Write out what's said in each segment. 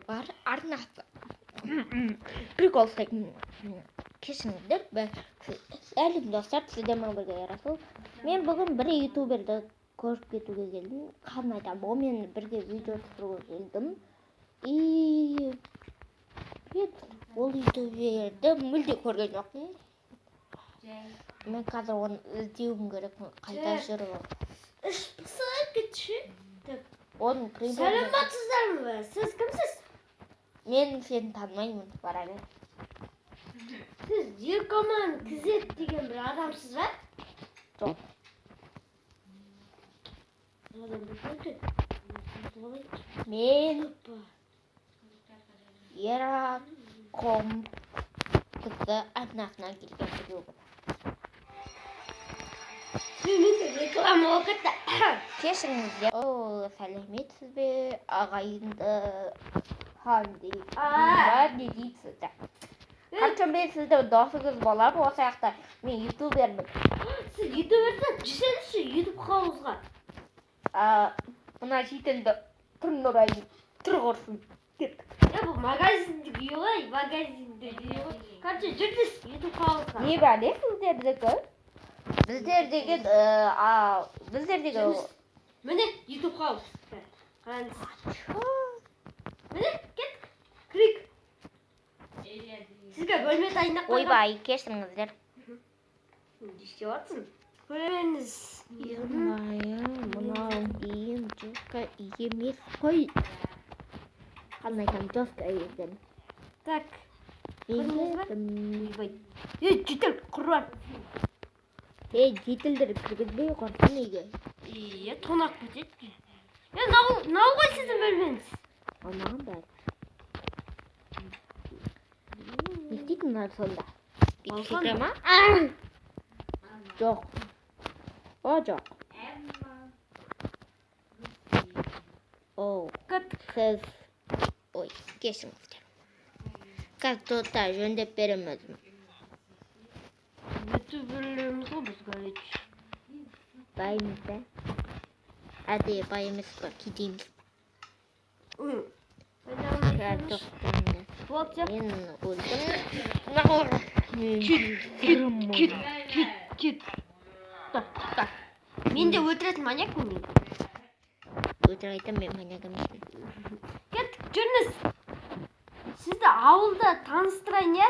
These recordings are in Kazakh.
бар арнасы. Прикол кешіңіздер, әлім достар, сіздермен бірге Ярасыл. Мен бүгін бір ютуберді көріп кетуге келдім. Қадын айтам, онымен бірге видео түсіруге келдім. И ол ютуберді мүлде көрген жоқпын. Мен қазір оны іздеуім керек, қайда жүр ол. Іш пысыға кетші. Сәлематсыздар ма? Сіз кімсіз? Мен сені танымаймын, бара бер. Сіз Еркоман Кізет деген бір адамсыз ба? Жоқ. Мен Ерком қызы арнасынан келген біреу. Мен реклама оқытты. Кешіріңіздер. Сәлеметсіз бе, ағайынды дейсіз. Не дейсіз? Қанша мен сізді досыңыз боламын, осы аяқта мен ютубермін. Сіз ютуберсіз, жүсеңізші ютуб қауызға. Мына шетелді тұрнырайын, тұрғырсын. Бұл магазиндік үй ғой, магазиндік үй ғой. Қанша жүрдіз ютуб қауызға. Не бәле сіздердікі? Біздердегі... Міне, ютуб қауыз. Қараңыз. Міне, кет. Крик. Сізге бөлме дайындап қойдым. Ойбай, кешіріңіздер. Не істеп жатсың? Көрерміз. Мынау дейін жоска емес қой. Қандай айтам, жоска екен. Так. Ойбай. Жетіл құрбан. Жетілдір кіргізбей қорсын неге? Тонақ кетеді. Нау ғой сіздің бөлмеңіз. Маған бәрі. Не істейтін бар сонда? Секре ма? Жоқ. О, жоқ. Қыз. Ой, кешіңіздер. Қазір тота жөндеп берем өзім. Ютуберлеріміз ғой біз көрейік. Байымыз ба? Әде байымыз ба, кетейміз. Мен өлдім. Кет. Мен де өлтіретін маньяк қой мен. Өтір айтам, мен маньяк емеспін. Кет, жүріңіз. Сізді ауылда таныстырайын, е?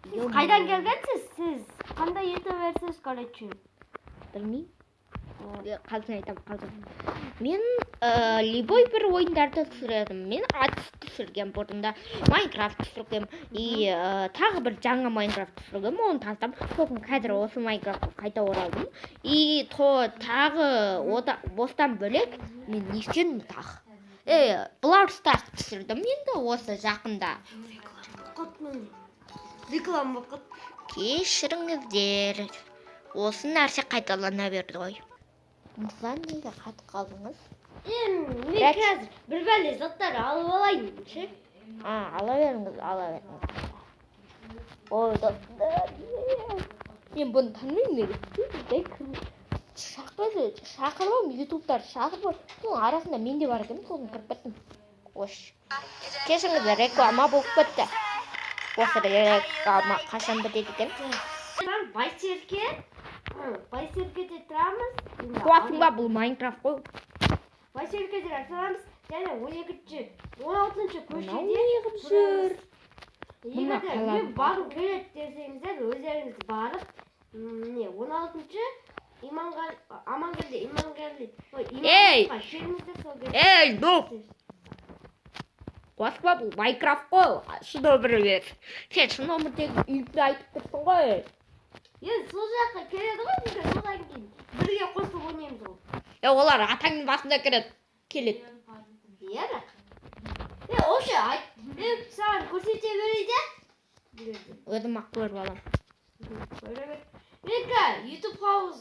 Сіз қайдан келгенсіз? Сіз қандай ютуберсіз көрейікші? Білмейм. Қазір айтам, қазір. Мен любой бір ойындарды түсіредім. Мен атыс түсірген бұрында. Майнкрафт түсіргем. И тағы бір жаңа Майнкрафт түсіргем. Оны тастам. Сосын қазір осы Майнкрафтқа қайта оралдым. И тағы бостан бөлек мен не істедім тағы. Brawl Stars түсірдім енді осы жақында. Реклама оқыт. Кешіріңіздер. Осы нәрсе қайталана берді ғой. Мұздан неге қатып қалдыңыз? Мен қазір бір бәле заттар алып алайын. Ала беріңіз. Ой, достар. Мен бұны танымаймын. Шақырбам, ютубтар шақырбам. Соның арасында мен де бар екенмін, соны кіріп кеттім. Ош. Кешіңіздер, реклама болып кетті. Осы реклама қашан бітеді екен? Байсеркеде тұрамыз. Қуасың ба, бұл Майнкрафт қой. Байсеркеде тұрамыз. Және 12-ші, 16-ші көшеде. Мына қалады. Мен барып келеді десеңіздер, өздеріңіз барып, 16-ші Амангелді. Ей, доп! Қуасың ба, бұл Майнкрафт қой. Шыны бірі. Сен шыны өмірдегі үйді айтып тұрсың ғой. Сол жаққа келеді ғой, содан кейін бірге қосып ойнаймыз ғой. Олар атаңның басында келеді. Ері? Осы айт, мен саған көрсете берейді. Өзім ақ көріп алам. Менікі ютуб қауыз.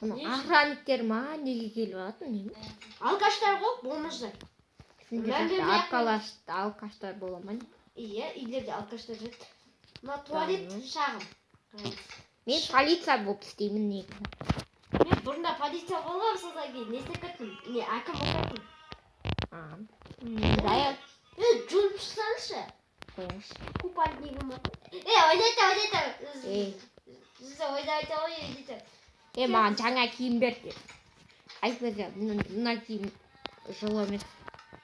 Охранниктер ма, неге келіп алатын? Алқаштар ғой, болмаждар. Алқаштар бола ма? Иә, үйлерде алқаштар жүрді. Мына туалет шағым. Мен полиция болып істеймін негізі. Мен бұрында полиция болған содан кейін не істеп кеттім? Не әкім болып кеттім. Даяр. Жуып шықсаңызшы. Қойыңызшы. Купальнигім бар. Ойнайта. Ойнайта. Маған жаңа киім берді. Айтпаса, мына киім жылы емес.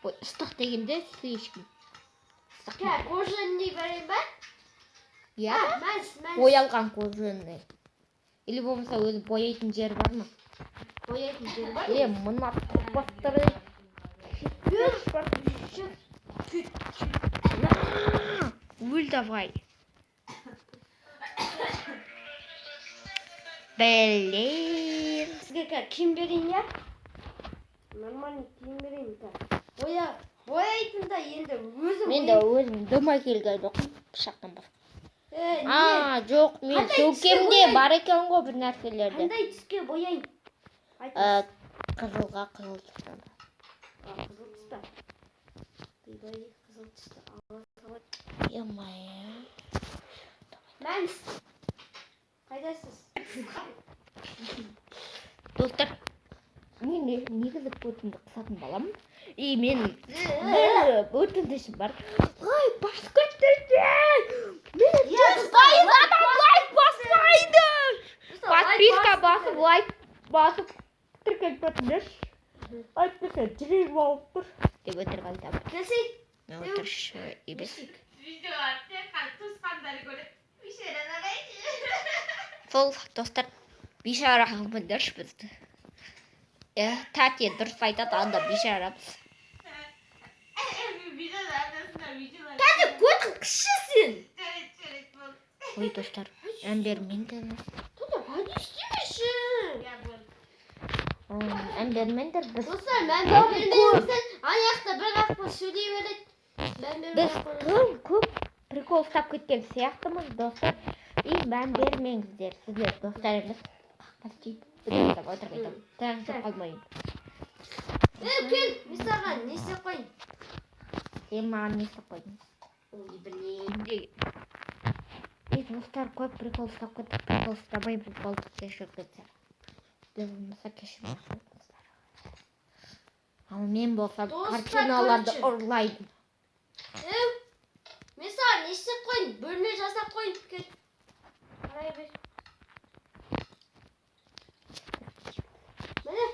Ыстық дегенде слишком. Кожаный берейін ба? Иә? Мәз. Боялған кожаный. Или болмаса өзі бояйтын жер бар ма? Бояйтын жер бар? Мына бастыры. Өл давай. Блин. Сізге киім берейін, я? Нормальный киім берейін. Бояйтын да енді өзім... Мен де өзім дымай келген жоқпын, пышақтан басқа. Жоқ, мен сөкемде бар екен ғой бір нәрселерді. Қандай түске бояйын? Қызылға қызыл түстен. Қызыл түста. Қызыл түста. Е-мая. Мәнс. Қайдасыз? Достар, мен негізі өтімді қысатын баламын. Мен өтімдішім бар. Ай, басып көттерден! Мен пайыз адам лайк баспайды! Подписка басып, лайк басып, тіркеліп өтімдіш. Айтпаса, жүрегім алып тұр. Деп өтірік айтамын. Кәсей? Өтірші емес. Видеолар тек қана туысқандар көреді. Бейшара нарайды. Сол, достар, бейшара қылмаңдаршы бізді. Тәте дұрыс айтады, анда бейшарамыз. Тәте көтің кішісін! Жарайды бол. Ой, достар, ән бермеңдер. Тәте, қайда істемешін? Ән бермеңдер біз. Достар, мән бермеңізден аяқта бір қақпа сөйлей береді. Біз тым көп прикол ұстап кеткен сияқтымыз, достар. Мән бермеңіздер. Сіздер достар емес. Қақпа істейіп, өтіріп айтамын. Тағып қалмайын. Кел, мен саған не істеп қойын? Маған не істеп қойдың? Ой, білейін. Достар, көп прикол ұстап кеттік. Прикол ұстабай приколды кешіріп кетсе. Біз болмаса кешіріп кетіңіздер. Ал мен болсам картиналарды ұрлаймын. Мен саған не істеп қойын? Бөлме жасап қойын. Кел. Қарай бер. Міне.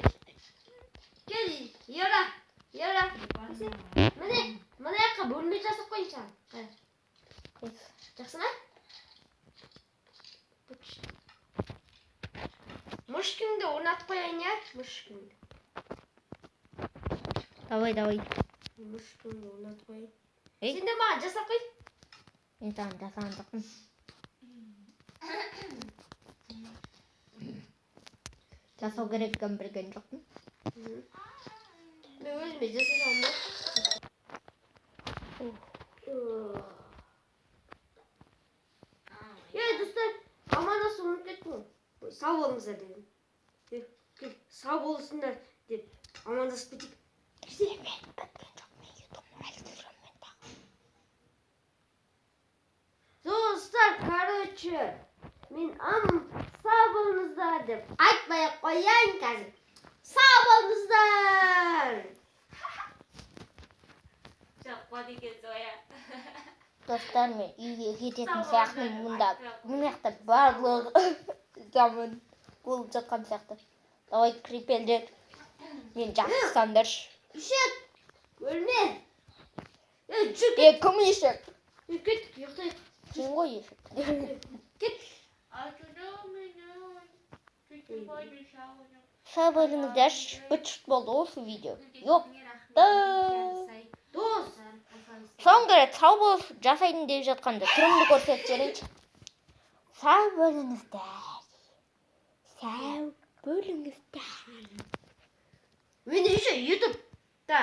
Кел, Ера. Міне, мына жаққа бөлме жасап қойын саған. Жақсы ма? Мушкіңді орнатып қояйын, я? Мушкіңді. Давай. Мушкіңді орнатып қояйын. Ей? Сен де маған жасап қой. Мен саған жасаған жоқпын. Жасау керек білген жоқпын. Мен өзіме жасай алмай. Достар, амандасып ұмытып кеттім. Сау болыңыздар дедім. Сау болысыңдар деп амандасып кетейік. Мен біткен жоқ, мен ютуб әлі жүремін тағы. Достар, короче, мен сау болыңыздар деп айтпай қояйын қазір. Сау болыңыздар! Жоқ, бады екен Зоя. Достар, мен үйге кететін сияқты мұнда барлығы заман болып жатқан сияқты. Давай крипелдер. Мен жақсысандаршы. Ешек! Өлме! Кім ешек? Кет, ұйықтайық. Сен ғой ешек. Кет. Сау болыңыздаршы. Бітшіт болды осы видео. Жоқ. Дос! Соңғы рет сау болып жасайын деп жатқанда түрімді көрсетіп жіберейінші. Сау болыңыздар. Сау болыңыздар. Мен еще ютубта